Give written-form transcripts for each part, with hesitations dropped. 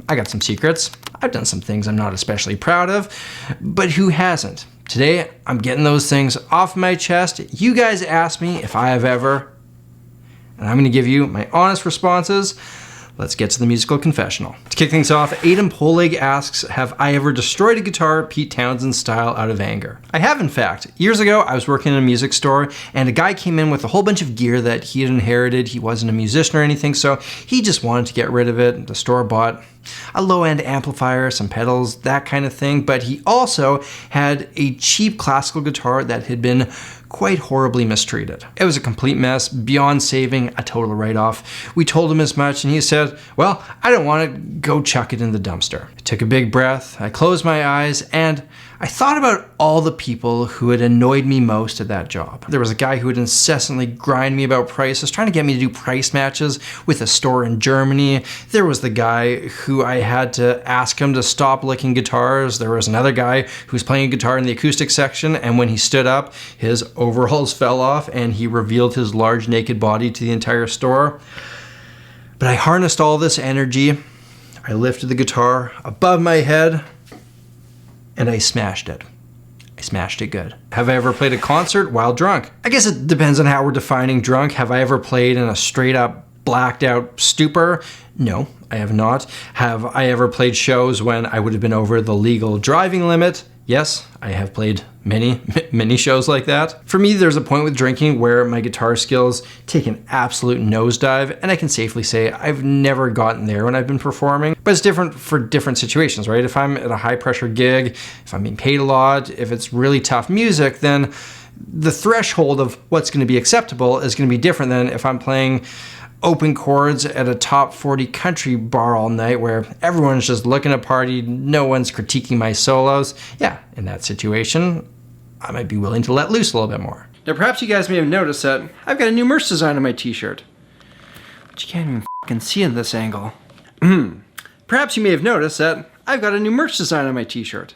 I got some secrets. I've done some things I'm not especially proud of, but who hasn't? Today, I'm getting those things off my chest. You guys asked me if I have ever, and I'm gonna give you my honest responses. Let's get to the musical confessional. To kick things off, Aidan Poleg asks, have I ever destroyed a guitar Pete Townsend style out of anger? I have, in fact. Years ago, I was working in a music store and a guy came in with a whole bunch of gear that he had inherited. He wasn't a musician or anything, so he just wanted to get rid of it. The store bought a low-end amplifier, some pedals, that kind of thing, but he also had a cheap classical guitar that had been quite horribly mistreated. It was a complete mess, beyond saving, a total write-off. We told him as much and he said, well, I don't want it, go chuck it in the dumpster. I took a big breath, I closed my eyes, and I thought about all the people who had annoyed me most at that job. There was a guy who would incessantly grind me about prices, trying to get me to do price matches with a store in Germany. There was the guy who I had to ask him to stop licking guitars. There was another guy who was playing a guitar in the acoustic section, and when he stood up, his overalls fell off and he revealed his large naked body to the entire store. But I harnessed all this energy. I lifted the guitar above my head, and I smashed it. I smashed it good. Have I ever played a concert while drunk? I guess it depends on how we're defining drunk. Have I ever played in a straight up blacked out stupor? No, I have not. Have I ever played shows when I would have been over the legal driving limit? Yes, I have played many shows like that. For me, there's a point with drinking where my guitar skills take an absolute nosedive, and I can safely say I've never gotten there when I've been performing, but it's different for different situations, right? If I'm at a high pressure gig, if I'm being paid a lot, if it's really tough music, then the threshold of what's going to be acceptable is going to be different than if I'm playing open chords at a top 40 country bar all night where everyone's just looking to party, no one's critiquing my solos. Yeah, in that situation, I might be willing to let loose a little bit more. Now perhaps you guys may have noticed that I've got a new merch design on my t-shirt, but you can't even fucking see in this angle. Perhaps you may have noticed that I've got a new merch design on my t-shirt,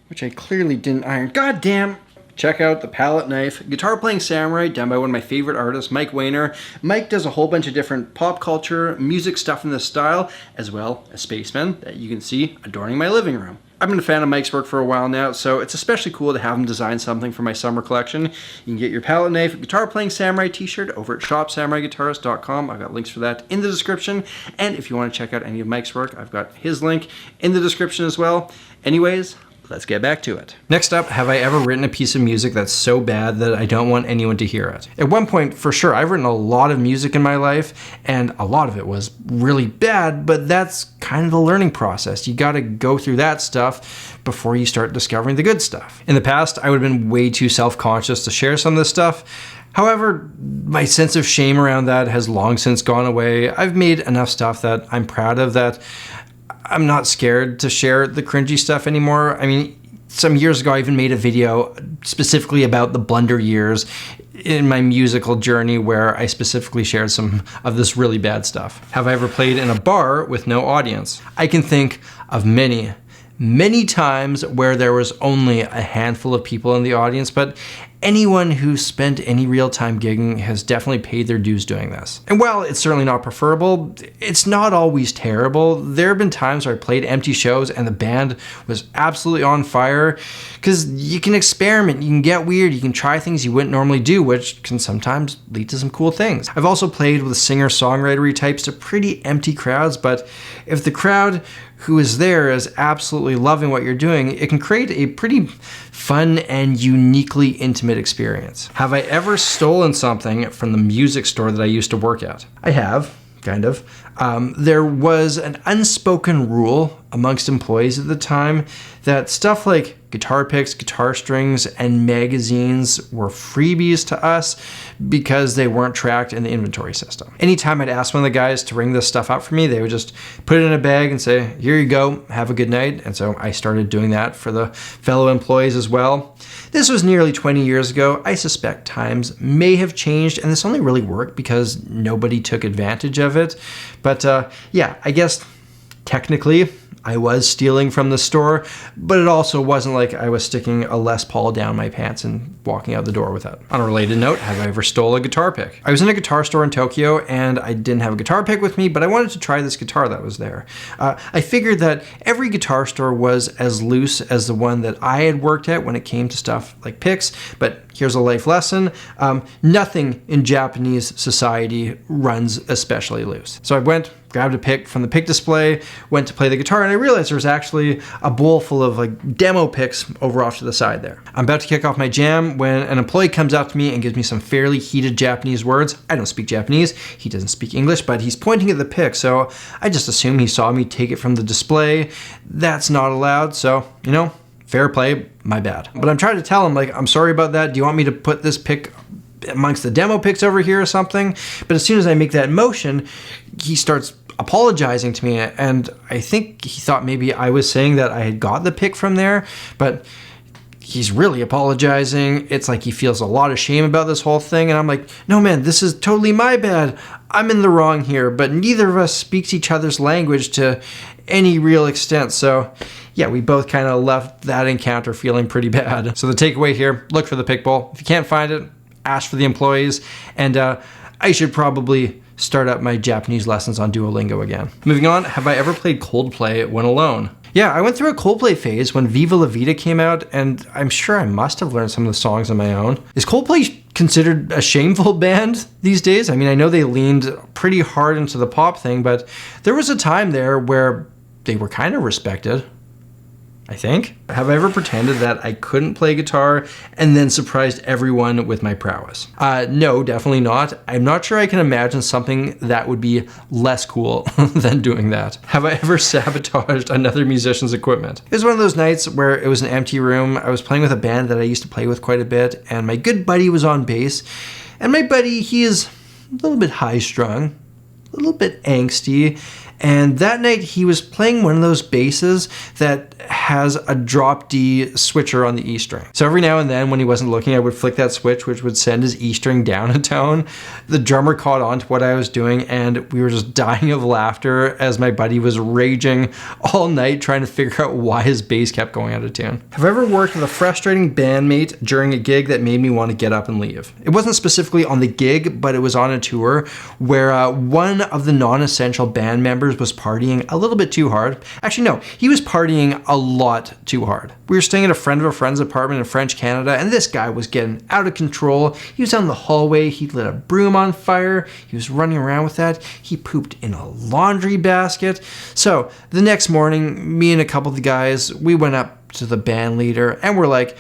which I clearly didn't iron. God damn! Check out the palette knife, guitar playing samurai, done by one of my favorite artists, Mike Weiner. Mike does a whole bunch of different pop culture, music stuff in this style, as well as spacemen that you can see adorning my living room. I've been a fan of Mike's work for a while now, so it's especially cool to have him design something for my summer collection. You can get your palette knife, guitar playing samurai t-shirt over at shopsamuraiguitarist.com. I've got links for that in the description. And if you want to check out any of Mike's work, I've got his link in the description as well. Anyways, let's get back to it. Next up, have I ever written a piece of music that's so bad that I don't want anyone to hear it? At one point, for sure, I've written a lot of music in my life, and a lot of it was really bad, but that's kind of the learning process. You gotta go through that stuff before you start discovering the good stuff. In the past, I would have been way too self-conscious to share some of this stuff. However, my sense of shame around that has long since gone away. I've made enough stuff that I'm proud of that I'm not scared to share the cringy stuff anymore. I mean, some years ago, I even made a video specifically about the blunder years in my musical journey where I specifically shared some of this really bad stuff. Have I ever played in a bar with no audience? I can think of many times where there was only a handful of people in the audience, but anyone who's spent any real-time gigging has definitely paid their dues doing this. And while it's certainly not preferable, it's not always terrible. There have been times where I played empty shows and the band was absolutely on fire, because you can experiment, you can get weird, you can try things you wouldn't normally do, which can sometimes lead to some cool things. I've also played with singer-songwriter types to pretty empty crowds, but if the crowd who is there is absolutely loving what you're doing, it can create a pretty fun and uniquely intimate experience. Have I ever stolen something from the music store that I used to work at? I have, kind of. There was an unspoken rule amongst employees at the time that stuff like guitar picks, guitar strings, and magazines were freebies to us because they weren't tracked in the inventory system. Anytime I'd ask one of the guys to ring this stuff out for me, they would just put it in a bag and say, here you go, have a good night. And so I started doing that for the fellow employees as well. This was nearly 20 years ago. I suspect times may have changed, and this only really worked because nobody took advantage of it. But yeah, I guess technically I was stealing from the store, but it also wasn't like I was sticking a Les Paul down my pants and walking out the door with it. On a related note, have I ever stole a guitar pick? I was in a guitar store in Tokyo and I didn't have a guitar pick with me, but I wanted to try this guitar that was there. I figured that every guitar store was as loose as the one that I had worked at when it came to stuff like picks, but here's a life lesson. Nothing in Japanese society runs especially loose. So I went, grabbed a pick from the pick display, went to play the guitar, and I realized there was actually a bowl full of like demo picks over off to the side there. I'm about to kick off my jam when an employee comes up to me and gives me some fairly heated Japanese words. I don't speak Japanese, he doesn't speak English, but he's pointing at the pick, so I just assume he saw me take it from the display. That's not allowed, so, you know, fair play, my bad. But I'm trying to tell him, like, I'm sorry about that. Do you want me to put this pick amongst the demo picks over here or something? But as soon as I make that motion, he starts apologizing to me, and I think he thought maybe I was saying that I had got the pick from there, but he's really apologizing. It's like he feels a lot of shame about this whole thing, and I'm like, no man, this is totally my bad. I'm in the wrong here, but neither of us speaks each other's language to any real extent, so yeah, we both kind of left that encounter feeling pretty bad. So the takeaway here, look for the pick bowl. If you can't find it, ask for the employees, and I should probably start up my Japanese lessons on Duolingo again. Moving on, have I ever played Coldplay when alone? Yeah, I went through a Coldplay phase when Viva La Vida came out, and I'm sure I must have learned some of the songs on my own. Is Coldplay considered a shameful band these days? I mean, I know they leaned pretty hard into the pop thing, but there was a time there where they were kind of respected, I think. Have I ever pretended that I couldn't play guitar and then surprised everyone with my prowess? No, definitely not. I'm not sure I can imagine something that would be less cool than doing that. Have I ever sabotaged another musician's equipment? It was one of those nights where it was an empty room. I was playing with a band that I used to play with quite a bit, and my good buddy was on bass. And my buddy, he is a little bit high-strung, a little bit angsty, and that night he was playing one of those basses that has a drop D switcher on the E string. So every now and then when he wasn't looking, I would flick that switch, which would send his E string down a tone. The drummer caught on to what I was doing, and we were just dying of laughter as my buddy was raging all night trying to figure out why his bass kept going out of tune. Have I ever worked with a frustrating bandmate during a gig that made me want to get up and leave? It wasn't specifically on the gig, but it was on a tour where one of the non-essential band members was partying a little bit too hard. Actually, no, he was partying a lot too hard. We were staying at a friend of a friend's apartment in French Canada, and this guy was getting out of control. He was down the hallway, he lit a broom on fire, he was running around with that, he pooped in a laundry basket. So the next morning, me and a couple of the guys, we went up to the band leader and we're like,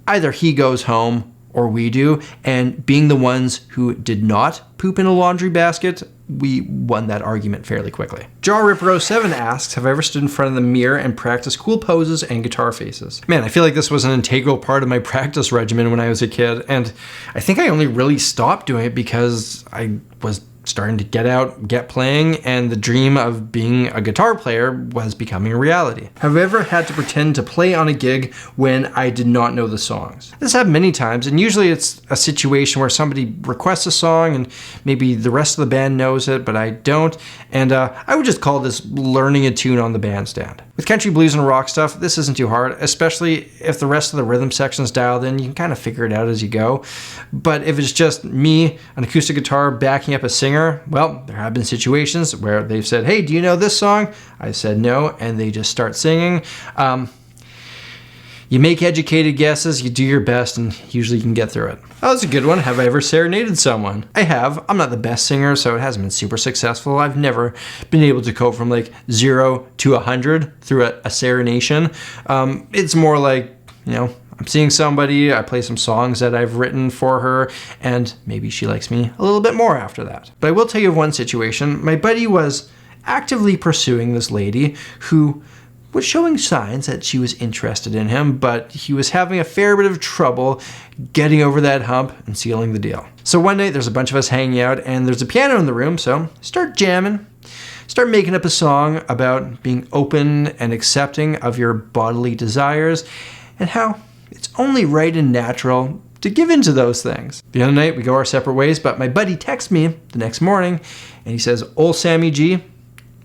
either he goes home or we do, and being the ones who did not poop in a laundry basket, we won that argument fairly quickly. JawRipper07 asks, have I ever stood in front of the mirror and practiced cool poses and guitar faces? Man, I feel like this was an integral part of my practice regimen when I was a kid, and I think I only really stopped doing it because I was starting to get playing, and the dream of being a guitar player was becoming a reality. Have I ever had to pretend to play on a gig when I did not know the songs? This happened many times, and usually it's a situation where somebody requests a song and maybe the rest of the band knows it, but I don't, and I would just call this learning a tune on the bandstand. With country, blues, and rock stuff, this isn't too hard, especially if the rest of the rhythm section's dialed in. You can kind of figure it out as you go. But if it's just me, an acoustic guitar, backing up a singer, well, there have been situations where they've said, hey, do you know this song? I said no, and they just start singing. You make educated guesses, you do your best, and usually you can get through it. Oh, that's a good one. Have I ever serenaded someone? I have. I'm not the best singer, so it hasn't been super successful. I've never been able to go from like 0 to 100 through a serenation. It's more like, you know, I'm seeing somebody, I play some songs that I've written for her, and maybe she likes me a little bit more after that. But I will tell you of one situation. My buddy was actively pursuing this lady who was showing signs that she was interested in him, but he was having a fair bit of trouble getting over that hump and sealing the deal. So one night there's a bunch of us hanging out and there's a piano in the room, so start jamming, start making up a song about being open and accepting of your bodily desires and how it's only right and natural to give in to those things. The other night we go our separate ways, but my buddy texts me the next morning and he says, "Old Sammy G,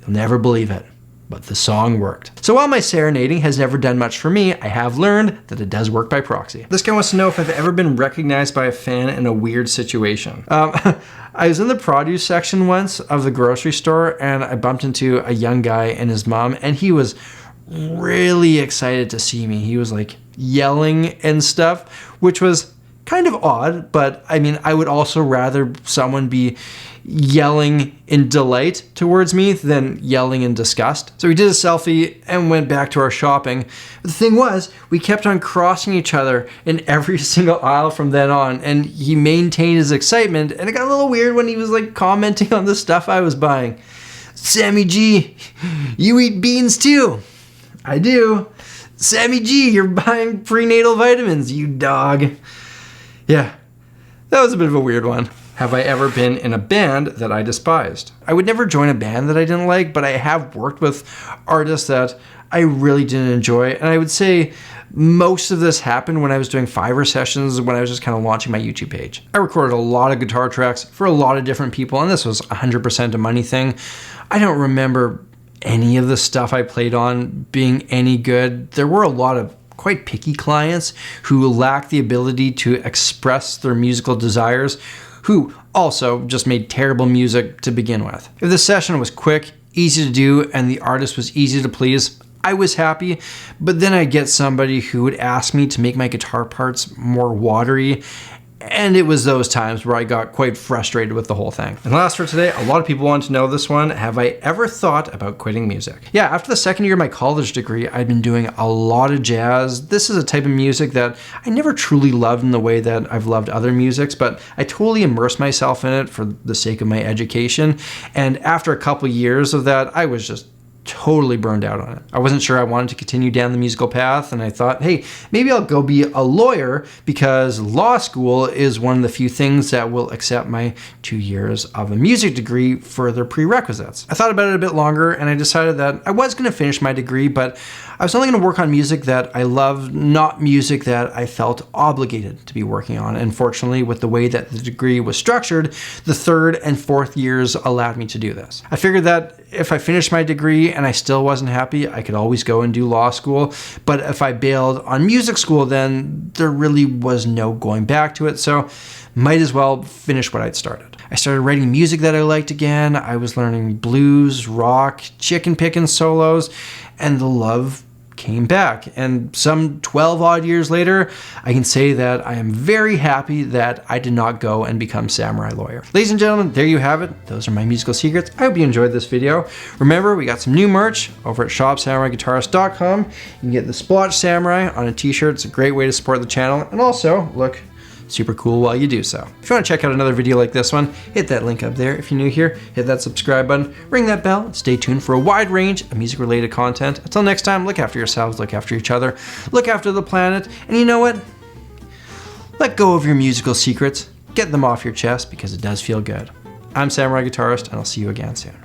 you'll never believe it. but the song worked. So while my serenading has never done much for me, I have learned that it does work by proxy. This guy wants to know if I've ever been recognized by a fan in a weird situation. I was in the produce section once of the grocery store and I bumped into a young guy and his mom, and he was really excited to see me. He was like yelling and stuff, which was kind of odd, but I mean, I would also rather someone be yelling in delight towards me than yelling in disgust. So we did a selfie and went back to our shopping. But the thing was, we kept on crossing each other in every single aisle from then on, and he maintained his excitement, and it got a little weird when he was like commenting on the stuff I was buying. Sammy G, you eat beans too? I do. Sammy G, you're buying prenatal vitamins, you dog. Yeah, that was a bit of a weird one. Have I ever been in a band that I despised? I would never join a band that I didn't like, but I have worked with artists that I really didn't enjoy. And I would say most of this happened when I was doing Fiverr sessions, when I was just kind of launching my YouTube page. I recorded a lot of guitar tracks for a lot of different people, and this was 100% a money thing. I don't remember any of the stuff I played on being any good. There were a lot of quite picky clients who lacked the ability to express their musical desires, who also just made terrible music to begin with. If the session was quick, easy to do, and the artist was easy to please, I was happy, but then I'd get somebody who would ask me to make my guitar parts more watery, and it was those times where I got quite frustrated with the whole thing. And last for today, a lot of people want to know this one. Have I ever thought about quitting music? Yeah, after the second year of my college degree, I'd been doing a lot of jazz. This is a type of music that I never truly loved in the way that I've loved other musics, but I totally immersed myself in it for the sake of my education. And after a couple years of that, I was just totally burned out on it. I wasn't sure I wanted to continue down the musical path, and I thought, hey, maybe I'll go be a lawyer, because law school is one of the few things that will accept my 2 years of a music degree for their prerequisites. I thought about it a bit longer, and I decided that I was going to finish my degree, but I was only going to work on music that I loved, not music that I felt obligated to be working on. And fortunately, with the way that the degree was structured, the third and fourth years allowed me to do this. I figured that if I finished my degree and I still wasn't happy, I could always go and do law school. But if I bailed on music school, then there really was no going back to it. So might as well finish what I'd started. I started writing music that I liked again. I was learning blues, rock, chicken picking solos, and the love came back. And some 12 odd years later, I can say that I am very happy that I did not go and become samurai lawyer. Ladies and gentlemen, there you have it. Those are my musical secrets. I hope you enjoyed this video. Remember, we got some new merch over at shopsamuraiguitarist.com. You can get the Splotch Samurai on a t-shirt. It's a great way to support the channel, and also look super cool while you do so. If you want to check out another video like this one, hit that link up there. If you're new here, hit that subscribe button, ring that bell, and stay tuned for a wide range of music related content. Until next time, look after yourselves, look after each other, look after the planet, and you know what? Let go of your musical secrets, get them off your chest, because it does feel good. I'm Samurai Guitarist, and I'll see you again soon.